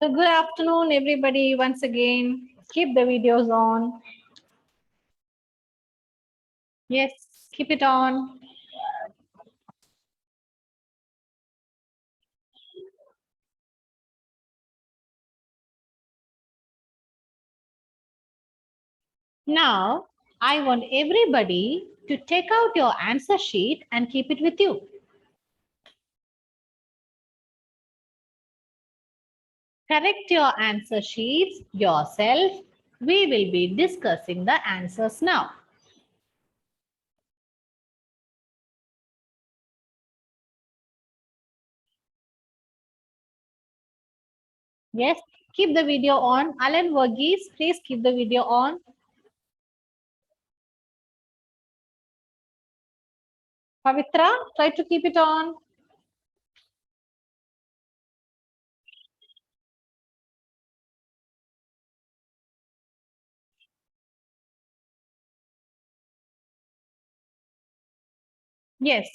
So good afternoon, everybody. Once again, keep the videos on. Yes, keep it on. Now, I want everybody to take out your answer sheet and keep it with you. Correct your answer sheets yourself. We will be discussing the answers now. Yes, keep the video on. Alan Verghese, please keep the video on. Pavitra, try to keep it on. Yes.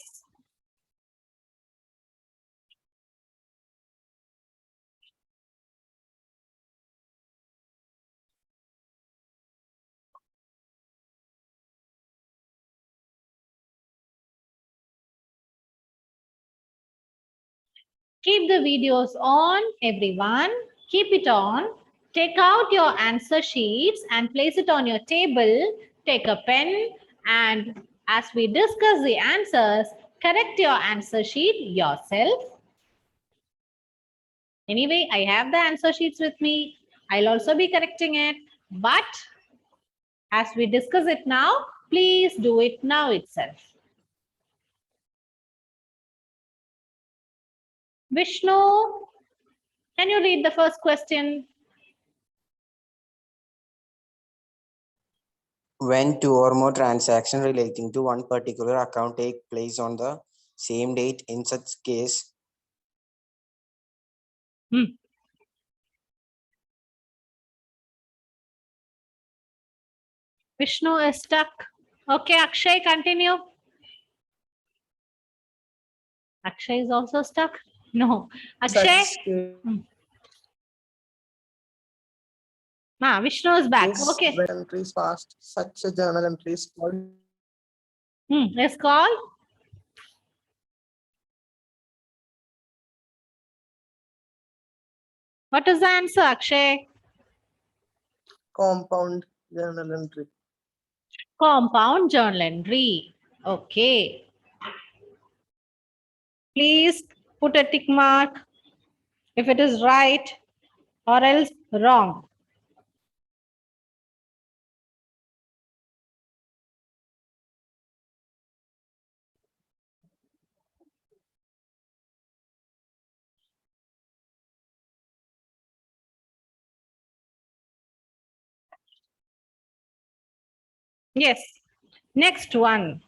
Keep the videos on, everyone. Keep it on. Take out your answer sheets and place it on your table. Take a pen and as we discuss the answers, correct your answer sheet yourself. Anyway, I have the answer sheets with me. I'll also be correcting it. But as we discuss it now, please do it now itself. Vishnu, can you read the first question? When two or more transactions relating to one particular account take place on the same date, in such case, Vishnu is stuck. Okay, Akshay, continue. Akshay is also stuck. No, Akshay. Vishnu is back. Okay. When entries passed, such a journal entries called. Let's call. What is the answer, Akshay? Compound journal entry. Compound journal entry. Okay. Please put a tick mark if it is right or else wrong. Yes. Next one.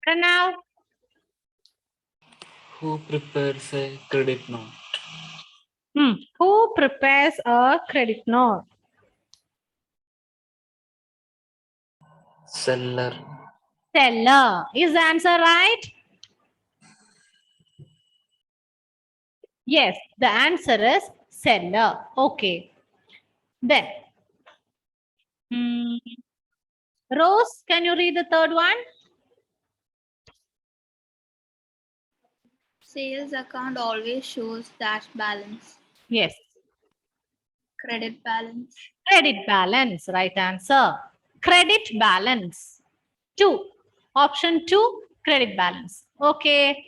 Pranav. Who prepares a credit note? Who prepares a credit note? Seller. Seller. Is the answer right? Yes, the answer is seller. Okay. Then, Rose, can you read the third one? Sales account always shows dash balance. Yes. Credit balance. Credit balance, right answer. Credit balance. 2. Option 2, credit balance. Okay.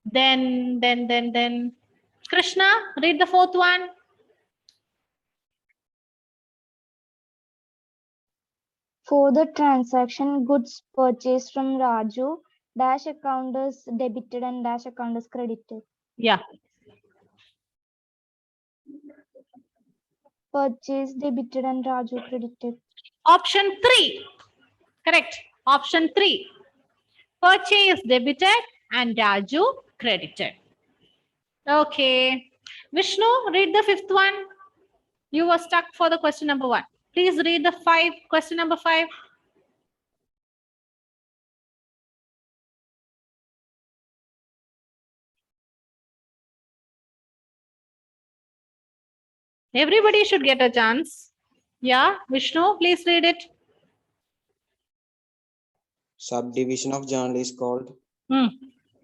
Then. Krishna, read the fourth one. For the transaction, goods purchased from Raju, dash account is debited and dash account is credited. Yeah. Purchase debited and Raju credited. Option 3. Correct. Option 3. Purchase debited and Raju credited. Okay. Vishnu, read the fifth one. You were stuck for the question number 1. Please read the question number 5. Everybody should get a chance. Yeah, Vishnu, please read it. Subdivision of journal is called Hmm.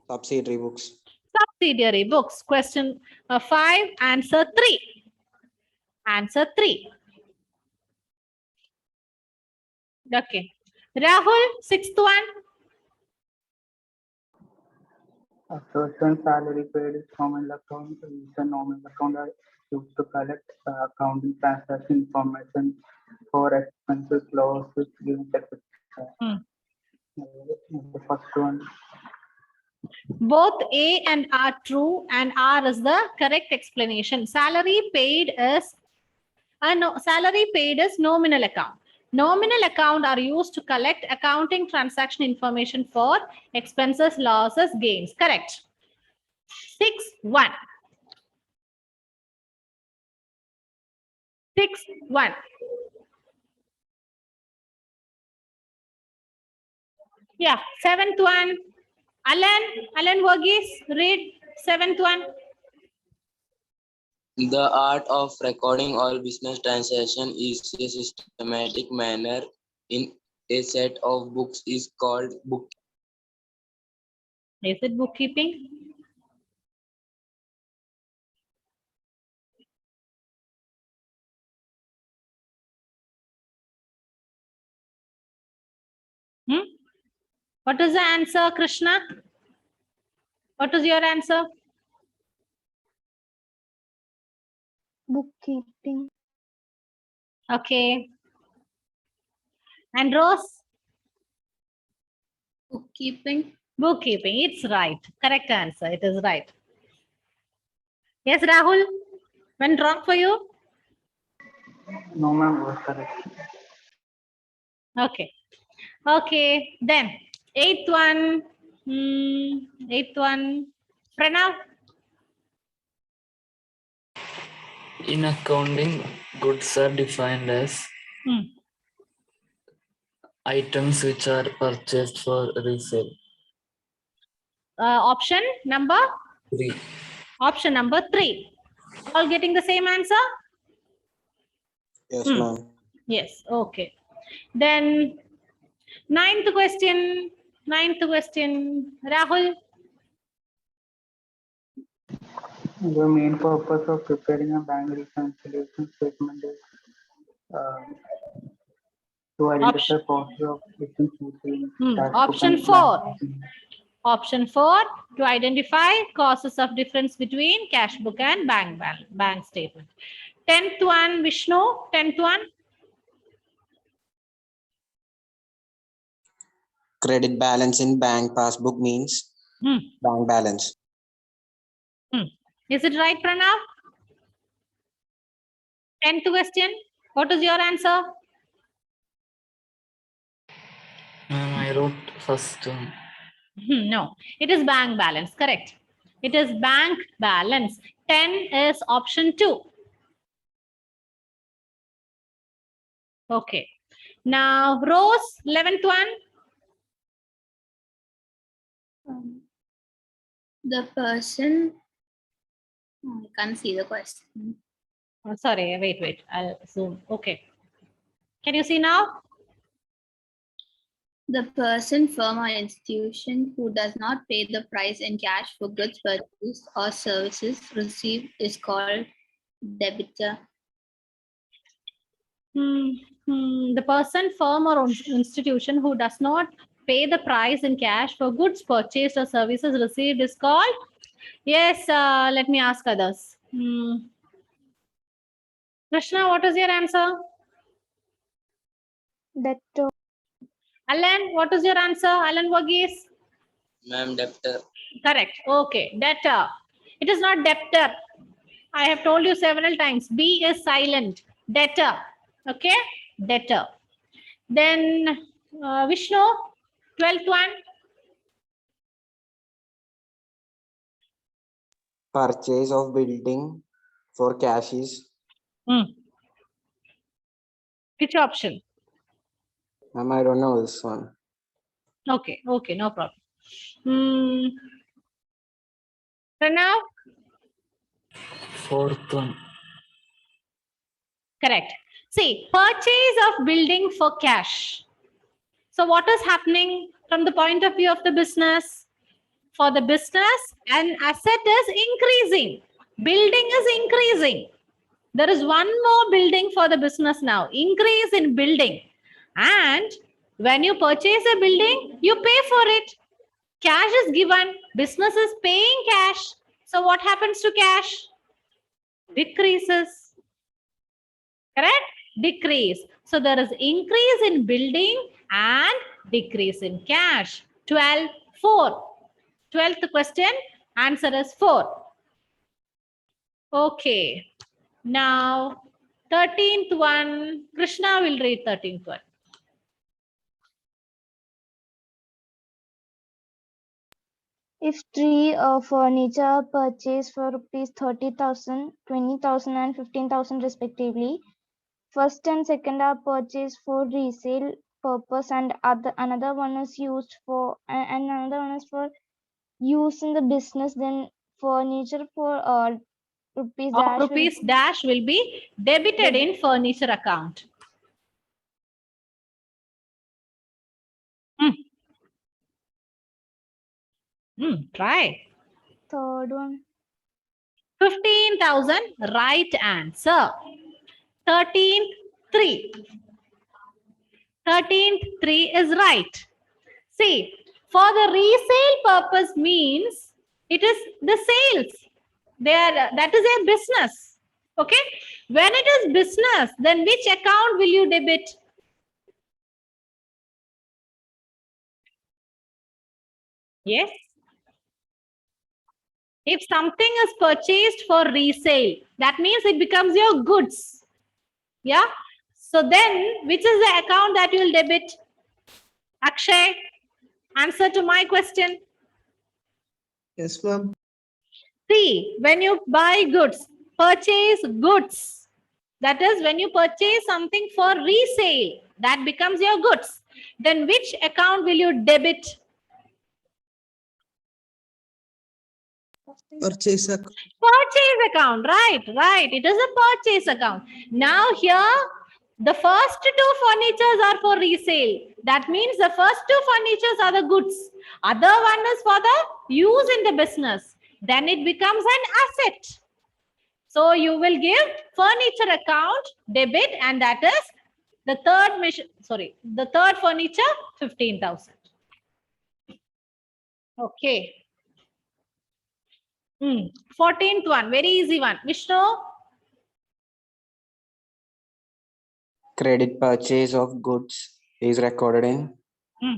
subsidiary books. Subsidiary books. Question 5, answer 3. Answer 3. Okay. Rahul, 6th one. A certain salary paid is nominal account. The nominal account are used to collect accounting transaction information for expenses, losses, gains, etc. Hmm. The first one. Both A and R true, and R is the correct explanation. Salary paid is salary paid is nominal account. Nominal account are used to collect accounting transaction information for expenses, losses, gains. Correct. 6-1. 6-1. Yeah, 7th one. Alan Verghese, read 7th one. The art of recording all business transactions is a systematic manner in a set of books is called book. Is it bookkeeping? What is the answer, Krishna? What is your answer? Bookkeeping. Okay. And Rose? Bookkeeping. Bookkeeping. It's right. Correct answer. It is right. Yes, Rahul? Went wrong for you? No, ma'am, was correct. Okay. Okay. Then, 8th one. 8th one. Pranav? In accounting, goods are defined as items which are purchased for resale. Option number? 3. Option number 3. All getting the same answer? Yes, ma'am. Yes. Okay. Then, 9th question. 9th question. Rahul? The main purpose of preparing a bank reconciliation statement is to identify causes of difference between cash book Option and 4. bank. Option 4, to identify causes of difference between cash book and bank statement. 10th one, Vishnu, 10th one. Credit balance in bank passbook means bank balance. Is it right, Pranav? 10th question. What is your answer? I wrote first one. No, it is bank balance. Correct. It is bank balance. 10 is option 2. Okay. Now, Rose, 11th one. The person. I can't see the question. Oh, sorry, wait. I'll zoom. Okay. Can you see now? The person, firm, or institution who does not pay the price in cash for goods purchased or services received is called debitor. The person, firm, or institution who does not pay the price in cash for goods purchased or services received is called. Yes, let me ask others. Krishna, what is your answer? Debtor. Alan, what is your answer? Alan Verghese? Ma'am, debtor. Correct. Okay, debtor. It is not debtor. I have told you several times. B is silent. Debtor. Okay, debtor. Then Vishnu, 12th one. Purchase of building for cash is. Which option? Ma'am, I don't know this one. Okay, no problem. Pranav? 4th one. Correct. See, purchase of building for cash. So what is happening from the point of view of the business? For the business, an asset is increasing. Building is increasing. There is one more building for the business now. Increase in building. And when you purchase a building, you pay for it. Cash is given. Business is paying cash. So what happens to cash? Decreases. Correct? Decrease. So there is increase in building and decrease in cash. 12, 4. 12th question, answer is 4. Okay. Now, 13th one, Krishna will read 13th one. If three furniture purchased for rupees 30,000, 20,000 and 15,000 respectively, first and second are purchased for resale purpose and another one is used for and another one is for use in the business, then furniture for rupees Of dash will rupees dash will be debited in furniture account. Try. third one. 15,000, right answer. 13th, 3. 13th, 3 is right. See, for the resale purpose means it is the sales. That is a business. Okay. When it is business, then which account will you debit? Yes. If something is purchased for resale, that means it becomes your goods. Yeah. So then, which is the account that you will debit? Akshay, answer to my question. Yes, ma'am. See, when you buy goods, purchase goods. That is, when you purchase something for resale, that becomes your goods. Then which account will you debit? Purchase account. Purchase account, right. It is a purchase account. Now here, the first two furnitures are for resale. That means the first two furnitures are the goods. Other one is for the use in the business. Then it becomes an asset. So you will give furniture account debit, and that is the third furniture 15,000. Okay. 14th one, very easy one. Vishnu, Credit purchase of goods is recorded in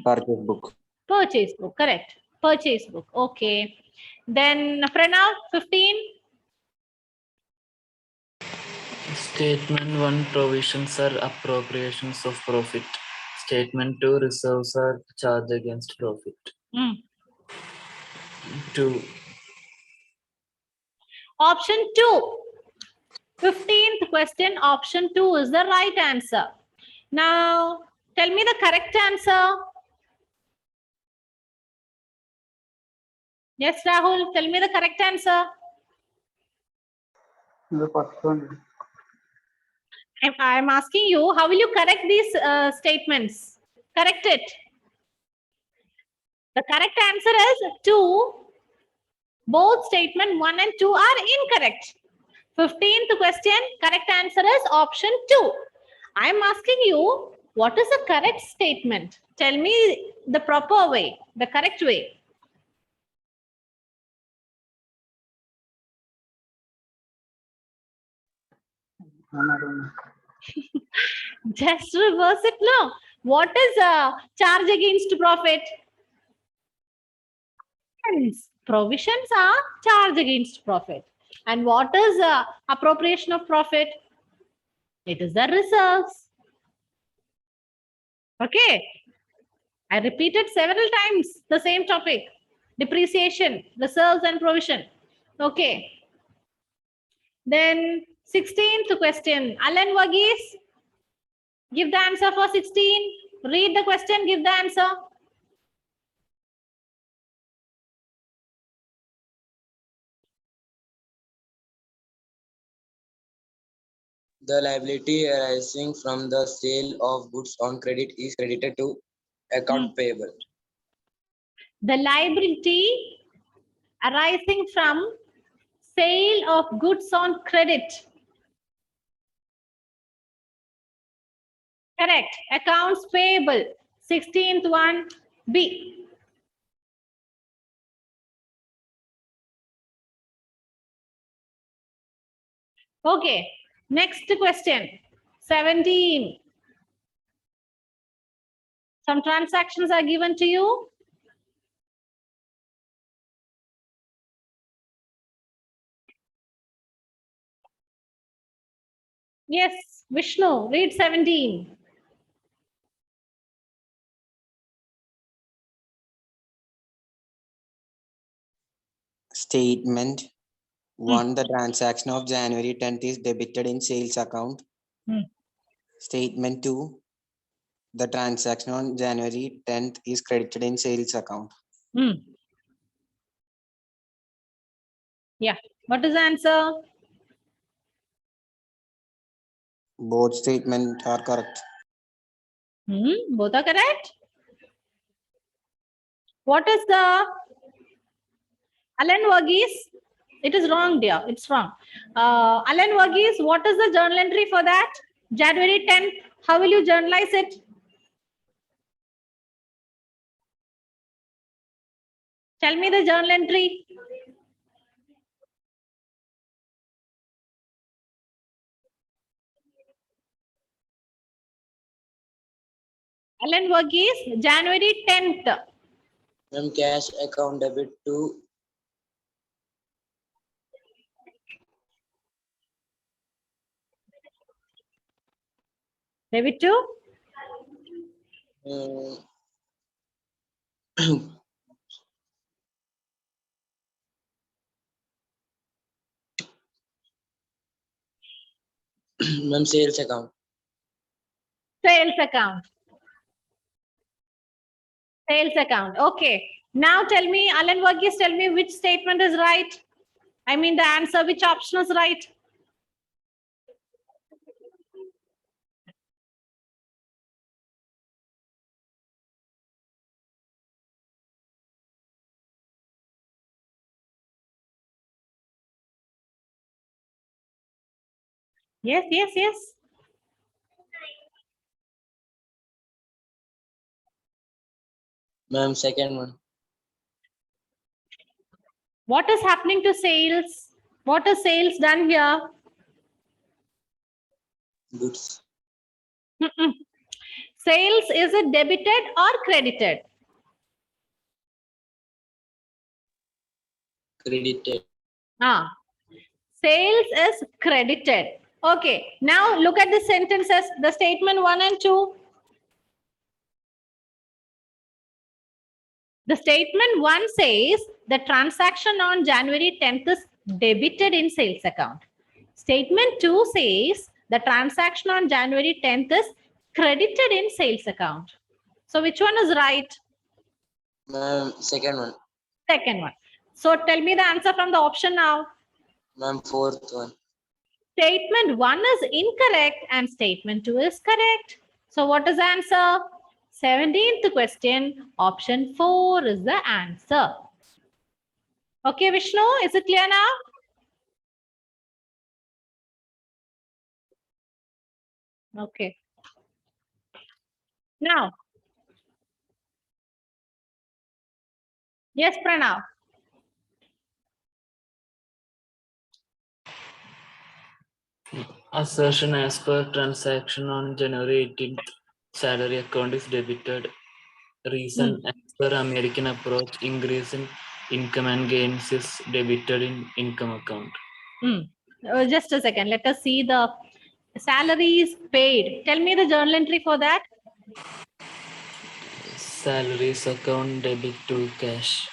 purchase book. purchase book, correct. Purchase book, okay. Then Pranav, 15. Statement 1 provisions are appropriations of profit. Statement 2 reserves are charged against profit. 2. Option 2. 15th question, option 2 is the right answer. Now, tell me the correct answer. Yes, Rahul, tell me the correct answer. The first one. I'm asking you, how will you correct these statements? Correct it. The correct answer is 2. Both statement 1 and 2 are incorrect. 15th question, correct answer is option 2. I'm asking you, what is the correct statement? Tell me the proper way, the correct way. I don't know. Just reverse it, no. What is charge against profit? Provisions are charge against profit. And what is appropriation of profit? It is the reserves. Okay. I repeated several times the same topic. Depreciation, reserves and provision. Okay. Then 16th question. Alan Wagis, give the answer for 16. Read the question, give the answer. The liability arising from the sale of goods on credit is credited to account payable. The liability arising from sale of goods on credit. Correct. Accounts payable. 16th one, B. Okay. Next question. 17. Some transactions are given to you. Yes, Vishnu, read 17. Statement 1. The transaction of January 10th is debited in sales account. Statement 2. The transaction on January 10th is credited in sales account. Yeah. What is the answer? Both statements are correct. Both are correct. What is the Alan Verghese? It is wrong, dear. It's wrong. Alan Verghese, what is the journal entry for that? January 10th. How will you journalize it? Tell me the journal entry. Alan Verghese, January 10th. Ma'am, cash account debit to Debit to? ma'am, sales account. Sales account. Sales account. Okay. Now tell me, Alan Verghese, tell me which statement is right. I mean the answer, which option is right? Yes, yes, yes. Ma'am, second one. What is happening to sales? What is sales done here? Goods. Sales, is it debited or credited? Credited. Sales is credited. Okay. Now look at the sentences, the statement 1 and 2. The statement 1 says the transaction on January 10th is debited in sales account. Statement 2 says the transaction on January 10th is credited in sales account. So which one is right? Ma'am, second one. Second one. So tell me the answer from the option now. Ma'am, fourth one. Statement 1 is incorrect and statement 2 is correct. So what is the answer? 17th question, option 4 is the answer. Okay, Vishnu, is it clear now? Okay. Now, yes, Pranav. Assertion as per transaction on January 18th, salary account is debited. Reason as per American approach, increase in income and gains is debited in income account. Just a second. Let us see the salaries paid. Tell me the journal entry for that. Salaries account debit to cash.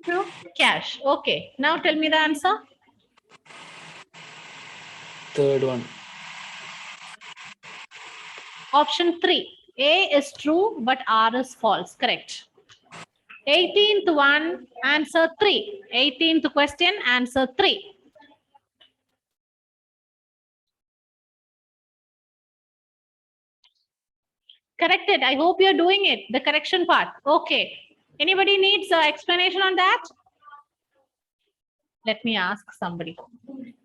To cash. Okay. Now tell me the answer. Third one. Option 3. A is true, but R is false. Correct. 18th one, answer 3. 18th question, answer 3. Correct it. I hope you're doing it. The correction part. Okay. Anybody needs explanation on that? Let me ask somebody.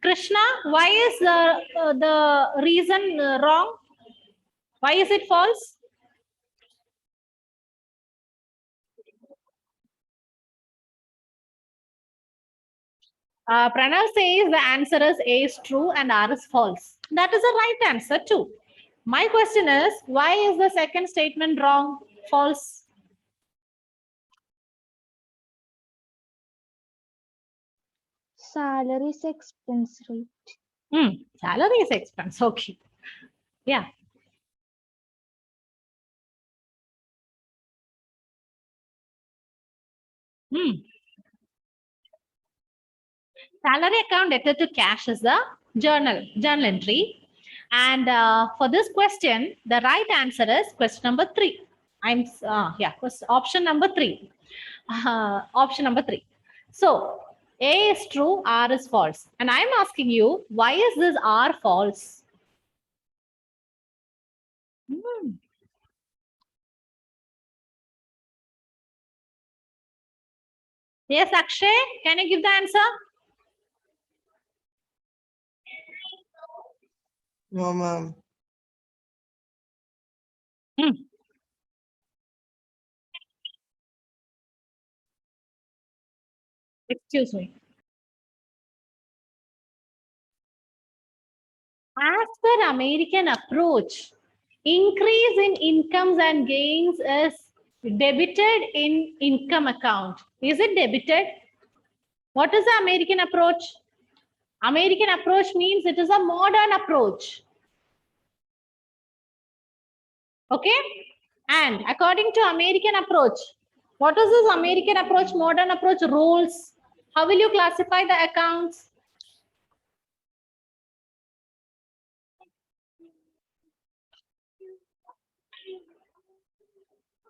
Krishna, why is the reason wrong? Why is it false? Pranav says the answer is A is true and R is false. That is the right answer too. My question is, why is the second statement wrong? False. Salary is expense rate. Salary is expense. Okay. Yeah. Salary account debtor to cash is the journal entry. And for this question, the right answer is question number 3. Option number 3. Option number 3. So A is true, R is false. And I'm asking you, why is this R false? Yes, Akshay, can you give the answer? No, ma'am. Excuse me. As per American approach, increase in incomes and gains is debited in income account. Is it debited? What is the American approach? American approach means it is a modern approach. Okay? And according to American approach, what is this American approach, modern approach rules? How will you classify the accounts?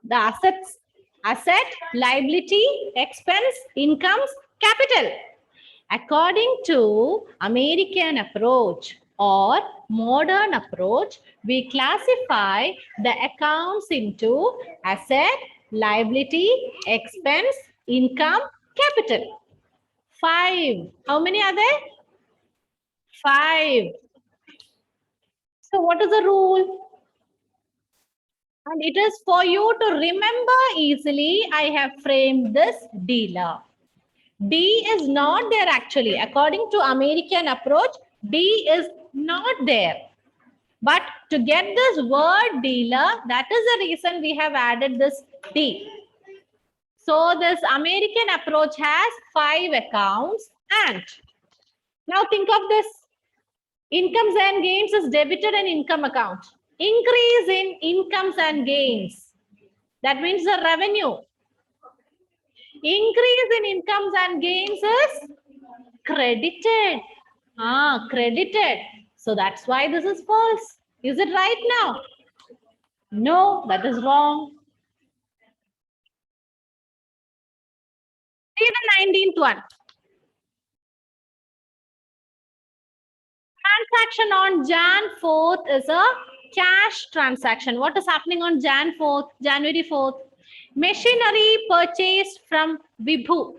The asset, liability, expense, incomes, capital. According to American approach or modern approach, we classify the accounts into asset, liability, expense, income, capital. 5. How many are there? 5. So what is the rule? And it is for you to remember easily. I have framed this dealer. D is not there actually. According to American approach, D is not there. But to get this word dealer, that is the reason we have added this D. So this American approach has 5 accounts. And now think of this. Incomes and gains is debited in income account. Increase in incomes and gains. That means the revenue. Increase in incomes and gains is credited. Credited. So that's why this is false. Is it right now? No, that is wrong. See the 19th one. Transaction on Jan 4th is a cash transaction. What is happening on Jan 4th, January 4th? Machinery purchased from Vibhu.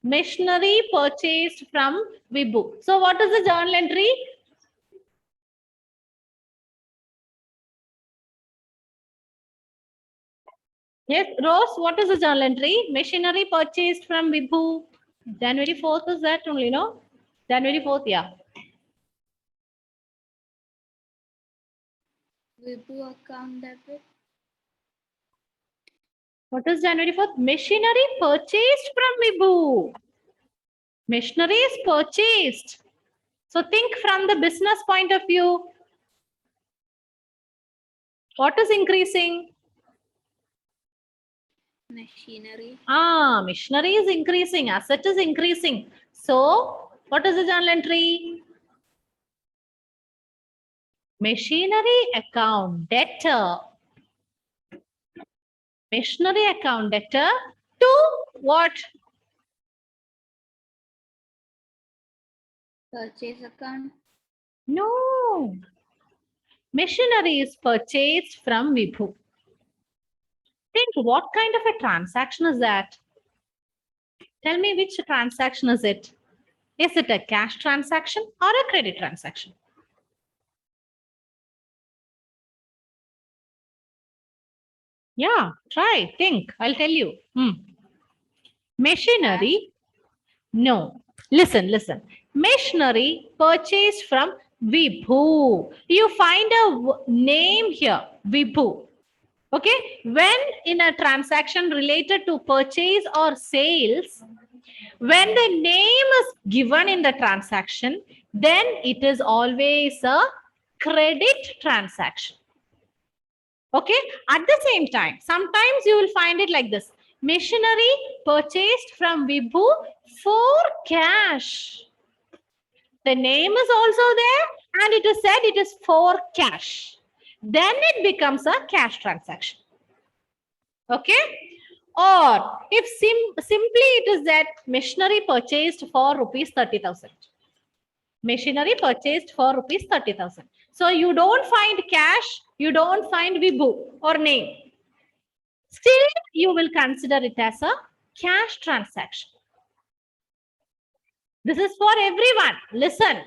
Machinery purchased from Vibhu. So what is the journal entry? Yes, Rose, what is the journal entry? Machinery purchased from Vibhu. January 4th is that only, no? January 4th, yeah. Vibhu account debit. What is January 4th? Machinery purchased from Vibhu. Machinery is purchased. So think from the business point of view. What is increasing? Machinery. Machinery is increasing. Asset is increasing. So what is the journal entry? Machinery account debtor. Machinery account debtor to what? Purchase account. No. Machinery is purchased from Vibhu. Think, what kind of a transaction is that? Tell me which transaction is it? Is it a cash transaction or a credit transaction? Yeah, try, think. I'll tell you. Machinery, no. Listen. Machinery purchased from Vibhu. You find a name here, Vibhu. Okay, when in a transaction related to purchase or sales, when the name is given in the transaction, then it is always a credit transaction. Okay, at the same time, sometimes you will find it like this: machinery purchased from Vibhu for cash. The name is also there and it is said it is for cash. Then it becomes a cash transaction. Okay, or if simply it is that machinery purchased for rupees 30,000. Machinery purchased for rupees 30,000. So you don't find cash, you don't find Vibhu or name. Still, you will consider it as a cash transaction. This is for everyone. Listen,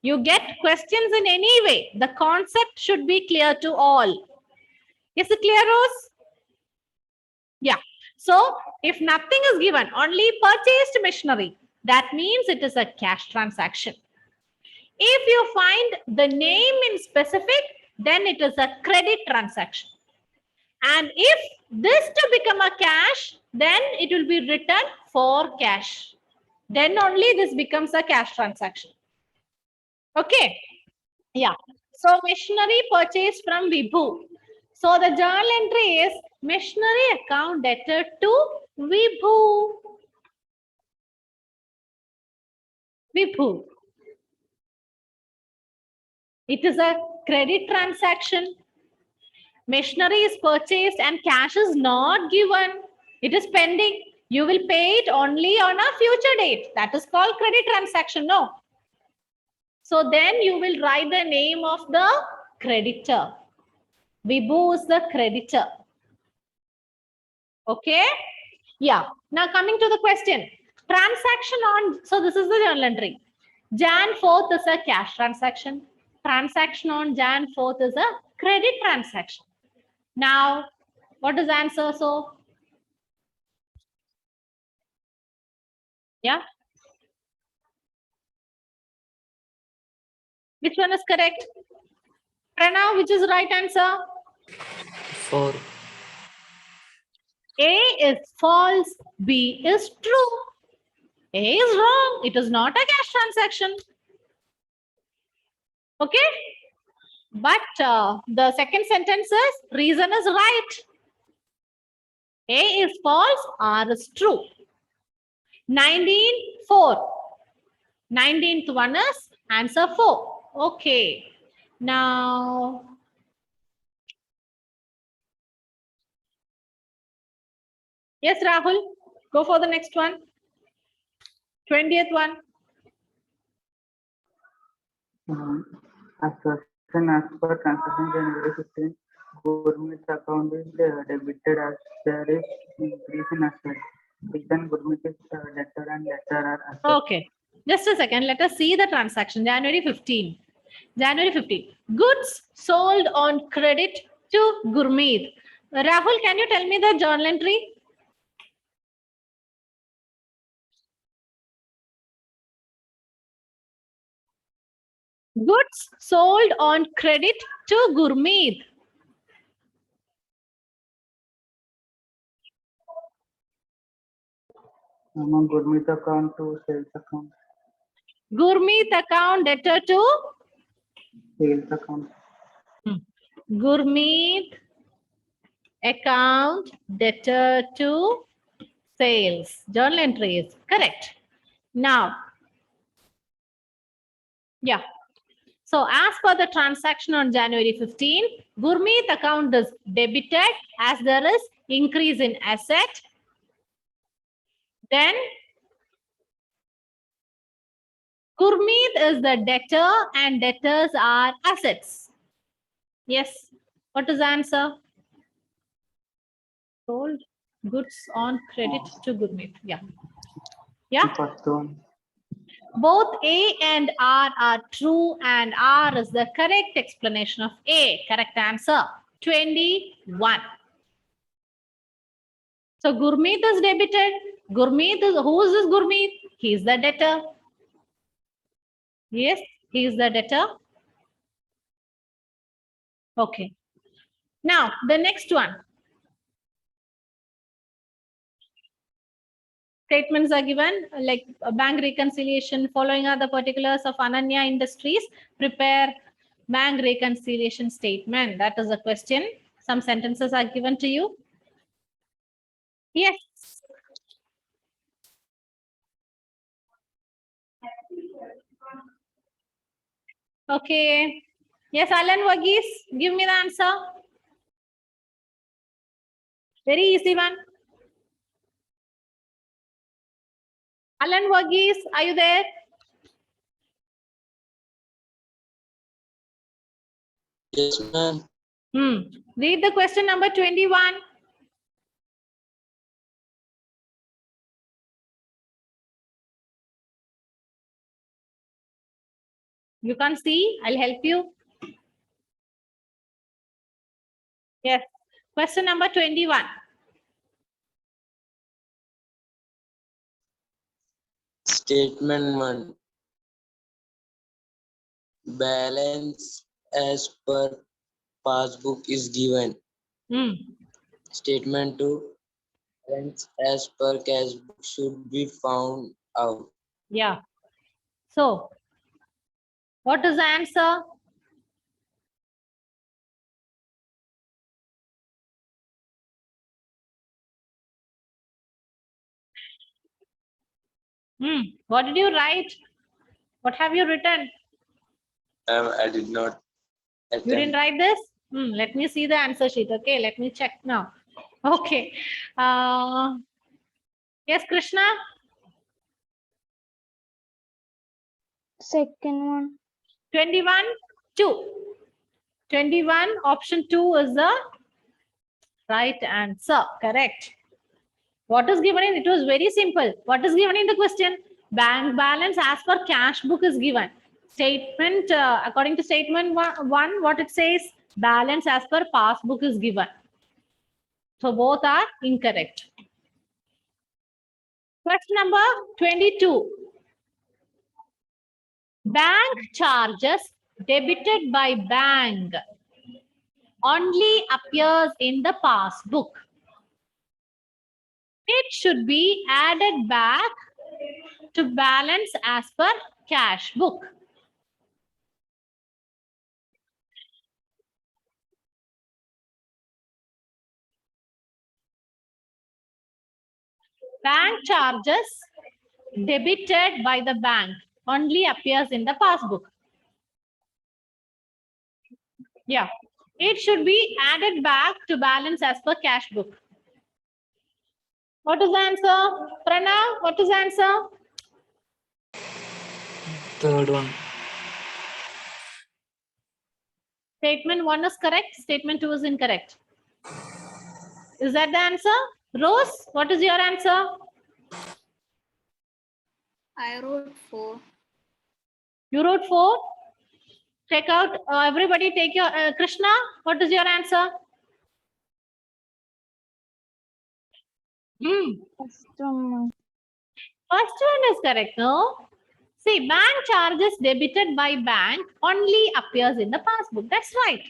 you get questions in any way. The concept should be clear to all. Is it clear, Rose? Yeah. So if nothing is given, only purchased machinery, that means it is a cash transaction. If you find the name in specific, then it is a credit transaction. And if this to become a cash, then it will be written for cash. Then only this becomes a cash transaction. Okay. Yeah. So machinery purchased from Vibhu. So the journal entry is machinery account debtor to Vibhu. Vibhu. It is a credit transaction. Machinery is purchased and cash is not given. It is pending. You will pay it only on a future date. That is called credit transaction. No. So then you will write the name of the creditor. Vibhu is the creditor. Okay. Yeah. Now coming to the question. Transaction on, so this is the journal entry. Jan 4th is a cash transaction. Transaction on Jan 4th is a credit transaction. Now, what is the answer? So, yeah. Which one is correct? Pranav, which is the right answer? 4. A is false, B is true. A is wrong. It is not a cash transaction. Okay. But the second sentence is reason is right. A is false, R is true. 19-4. 19th one is answer 4. Okay. Now, yes, Rahul, go for the next one. 20th one. As per transaction January 15, Gurmit's account is debited as there is increase in assets. Then Gurmit is debtor and debtor are assets. Okay. Just a second. Let us see the transaction. January 15. January 15. Goods sold on credit to Gurmeet. Rahul, can you tell me the journal entry? Goods sold on credit to Gurmeet. Gurmit account to sales account. Gurmeet account debtor to Sales account. Gurmeet account debtor to sales. Journal entry is correct. Now, yeah. So as per the transaction on January 15, Gurmeet account is debited as there is increase in asset. Then Gurmeet is the debtor and debtors are assets. Yes. What is the answer? Sold goods on credit to Gurmeet. Yeah. Yeah. First one. Both A and R are true, and R is the correct explanation of A. Correct answer 21. So Gurmeet is debited. Gurmeet is, who is this Gurmeet? He is the debtor. Yes, he is the debtor. Okay. Now the next one. Statements are given like a bank reconciliation. Following are the particulars of Ananya Industries. Prepare bank reconciliation statement. That is the question. Some sentences are given to you. Yes. Okay. Yes, Alan Verghese, give me the answer. Very easy one. Alan Verghese, are you there? Yes, ma'am. Read the question number 21. You can't see? I'll help you. Yes. Question number 21. Statement 1. Balance as per passbook is given. Statement 2. Balance as per cash book should be found out. Yeah. So, what is the answer? What did you write? What have you written? I did not You didn't attempt. write this? Let me see the answer sheet. Okay, let me check now. Okay. Yes, Krishna? Second one. 21, 2. 21, option 2 is the right answer. Correct. What is given in? It was very simple. What is given in the question? Bank balance as per cash book is given. Statement, according to statement 1, what it says? Balance as per passbook is given. So both are incorrect. Question number 22. Bank charges debited by bank only appears in the passbook. It should be added back to balance as per cash book. Bank charges debited by the bank only appears in the passbook. Yeah, it should be added back to balance as per cash book. What is the answer? Pranav, what is the answer? Third one. Statement 1 is correct. Statement 2 is incorrect. Is that the answer? Rose, what is your answer? I wrote 4. You wrote 4. Take out, everybody take your, Krishna, what is your answer? First one. First one is correct, no? See, bank charges debited by bank only appears in the passbook. That's right.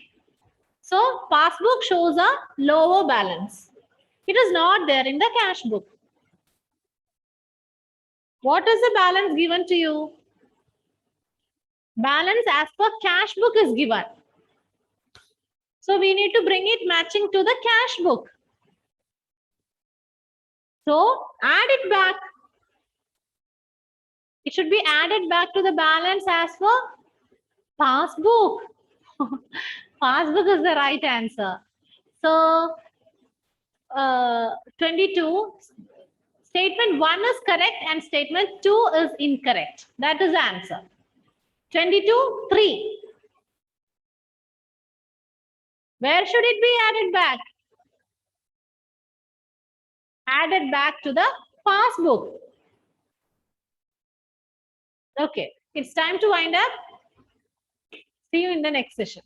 So, passbook shows a lower balance. It is not there in the cash book. What is the balance given to you? Balance as per cash book is given. So, we need to bring it matching to the cash book. So, add it back. It should be added back to the balance as per passbook. Passbook is the right answer. So, 22, statement 1 is correct and statement 2 is incorrect. That is the answer. 22, 3. Where should it be added back? Added back to the passbook. Okay, it's time to wind up. See you in the next session.